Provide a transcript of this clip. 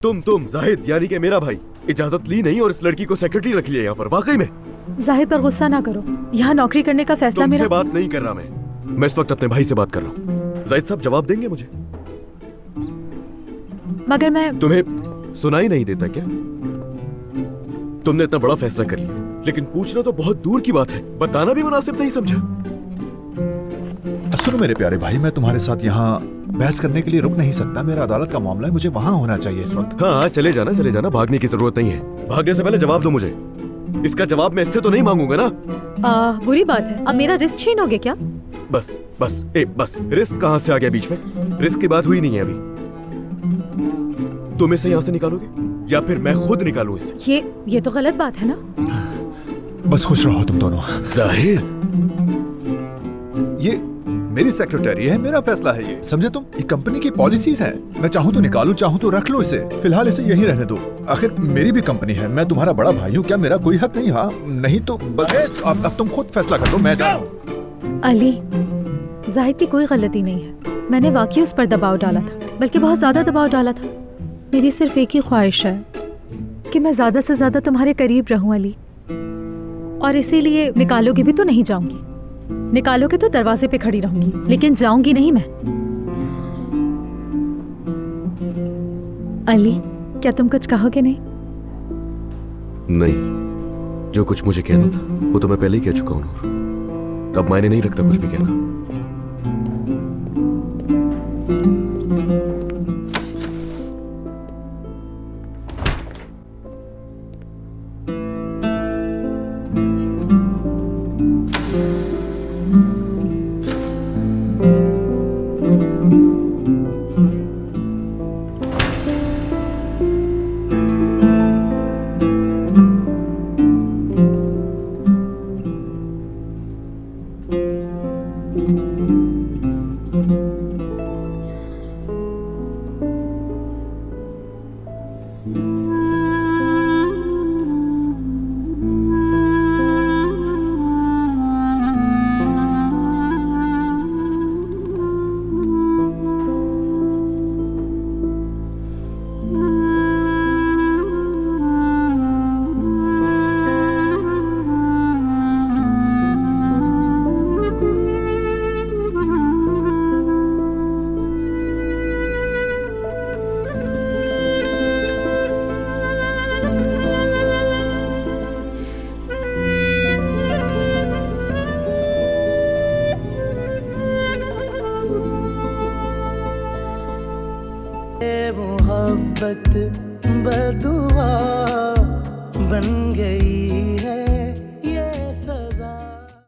तुम जाहिद यानी कि मेरा भाई इजाजत ली नहीं और इस लड़की को सेक्रेटरी रख लिया यहाँ पर। वाकई में जाहिद पर गुस्सा ना करो, यहाँ नौकरी करने का फैसला तुमसे मेरा। बात नहीं कर रहा मैं इस वक्त अपने भाई से बात कर रहा हूँ। जाहिद साहब जवाब देंगे मुझे? मगर मैं तुम्हें सुनाई नहीं देता क्या? तुमने इतना बड़ा फैसला कर लिया, लेकिन पूछना तो बहुत दूर की बात है, बताना भी मुनासिब नहीं समझा। सुनो मेरे प्यारे भाई, मैं तुम्हारे साथ यहाँ बहस करने के लिए रुक नहीं सकता। मेरा अदालत का मामला है, मुझे वहाँ होना चाहिए इस वक्त। हाँ चले जाना, भागने की जरूरत नहीं है। भागने से पहले जवाब दो मुझे। इसका जवाब मैं इससे तो नहीं मांगूंगा ना। बुरी बात है, अब मेरा रिस्क छीनोगे क्या? बस रिस्क कहाँ से आ गया बीच में? रिस्क की बात हुई नहीं है अभी। तुम इसे यहाँ से निकालोगे या फिर मैं खुद निकालूं इसे? ये तो गलत बात है ना। बस खुश रहो तुम दोनों। जाहिर, ये मेरी सेक्रेटरी है, मेरा फैसला है ये, समझे तुम? ये कंपनी की पॉलिसीज हैं। मैं चाहूँ तो निकालूं, चाहूँ तो रख लो इसे। फिलहाल इसे यहीं रहने दो। आखिर मेरी भी कंपनी है, मैं तुम्हारा बड़ा भाई हूँ। क्या मेरा कोई हक नहीं? हाँ नहीं तो बस अब तुम खुद फैसला कर लो, मैं जा रहा हूँ। अली, जाहिद की कोई गलती नहीं है। मैंने वाकई उस पर दबाव डाला था, बल्कि बहुत ज्यादा दबाव डाला था। मेरी सिर्फ एक ही ख्वाहिश है कि मैं ज्यादा से ज्यादा तुम्हारे करीब रहूं अली, और इसीलिए निकालोगे भी तो नहीं जाऊंगी। निकालोगे तो दरवाजे पे खड़ी रहूंगी, लेकिन जाऊंगी नहीं मैं। अली, क्या तुम कुछ कहोगे? नहीं, जो कुछ मुझे कहना था वो तो मैं पहले ही कह चुका हूँ नूर। अब मायने नहीं रखता कुछ भी कहना। मोहब्बत बदुआ बन गई